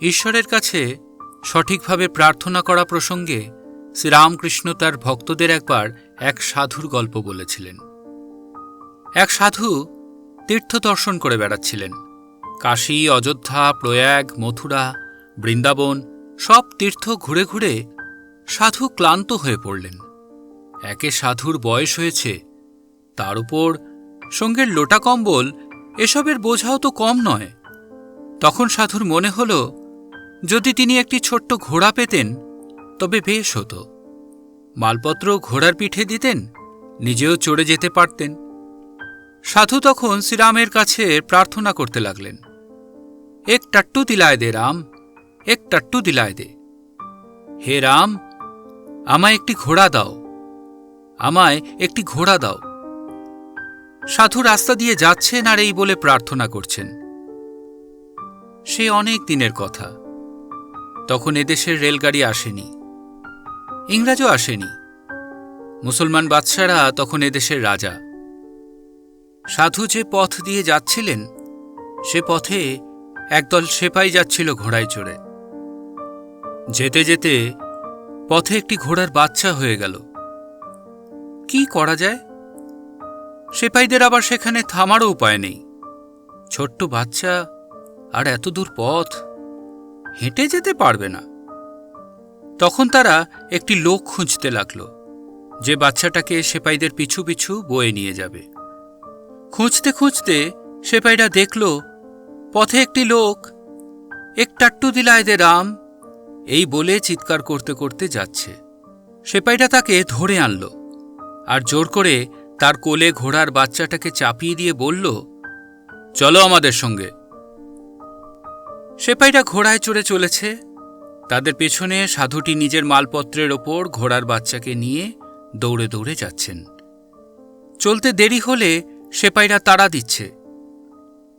ঈশ্বরের কাছে সঠিকভাবে প্রার্থনা করা প্রসঙ্গে শ্রীরামকৃষ্ণ তার ভক্তদের একবার এক সাধুর গল্প বলেছিলেন। এক সাধু তীর্থ দর্শন করে বেড়াচ্ছিলেন। কাশী, অযোধ্যা, প্রয়াগ, মথুরা, বৃন্দাবন সব তীর্থ ঘুরে ঘুরে সাধু ক্লান্ত হয়ে পড়লেন। একে সাধুর বয়স হয়েছে, তার উপর সঙ্গের লোটা কম্বল, এসবের বোঝাও তো কম নয়। তখন সাধুর মনে হল, যদি তিনি একটি ছোট্ট ঘোড়া পেতেন তবে বেশ হতো। মালপত্র ঘোড়ার পিঠে দিতেন, নিজেও চড়ে যেতে পারতেন। সাধু তখন শ্রীরামের কাছে প্রার্থনা করতে লাগলেন, এক টাট্টু দিলায় দে রাম, এক টাট্টু দিলায় দে। হে রাম, আমায় একটি ঘোড়া দাও, আমায় একটি ঘোড়া দাও। সাধু রাস্তা দিয়ে যাচ্ছেন আর এই বলে প্রার্থনা করছেন। সে অনেক দিনের কথা। তখন এদেশের রেলগাড়ি আসেনি, ইংরাজও আসেনি। মুসলমান বাদশারা তখন এদেশের রাজা। সাধু যে পথ দিয়ে যাচ্ছিলেন, সে পথে একদল সেপাই যাচ্ছিল ঘোড়ায় চড়ে। যেতে যেতে পথে একটি ঘোড়ার বাচ্চা হয়ে গেল। কি করা যায়? সেপাইদের আবার সেখানে থামারও উপায় নেই। ছোট্ট বাচ্চা, আর এত দূর পথ হেঁটে যেতে পারবে না। তখন তারা একটি লোক খুঁজতে লাগল, যে বাচ্চাটাকে সেপাইদের পিছু পিছু বয়ে নিয়ে যাবে। খুঁজতে খুঁজতে সেপাইরা দেখল, পথে একটি লোক এক টাট্টু দিলায় দে রাম এই বলে চিৎকার করতে করতে যাচ্ছে। সেপাইরা তাকে ধরে আনল আর জোর করে তার কোলে ঘোড়ার বাচ্চাটাকে চাপিয়ে দিয়ে বলল, চলো আমাদের সঙ্গে। সেপাইরা ঘোড়ায় চড়ে চলেছে। তাদের পেছনে সাধুটি নিজের মালপত্রের ওপর ঘোড়ার বাচ্চাকে নিয়ে দৌড়ে দৌড়ে যাচ্ছেন। চলতে দেরি হলে সেপাইরা তাড়া দিচ্ছে।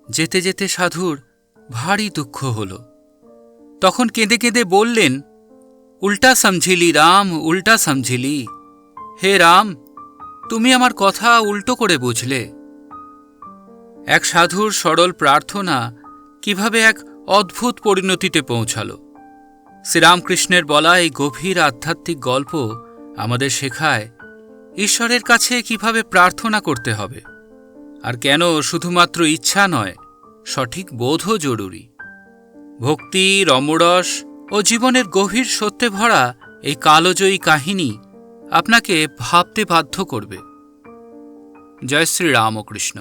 যেতে যেতে সাধুর ভারী দুঃখ হল। তখন কেঁদে কেঁদে বললেন, উল্টা সমঝিলি রাম, উল্টা সমঝিলি। হে রাম, তুমি আমার কথা উল্টো করে বুঝলে। এক সাধুর সরল প্রার্থনা কিভাবে এক অদ্ভুত পরিণতিতে পৌঁছাল। শ্রীরামকৃষ্ণের বলা এই গভীর আধ্যাত্মিক গল্প আমাদের শেখায় ঈশ্বরের কাছে কিভাবে প্রার্থনা করতে হবে, আর কেন শুধুমাত্র ইচ্ছা নয়, সঠিক বোধও জরুরি। ভক্তি, রমরস ও জীবনের গভীর সত্যে ভরা এই কালজয়ী কাহিনী আপনাকে ভাবতে বাধ্য করবে। জয় শ্রী রামকৃষ্ণ।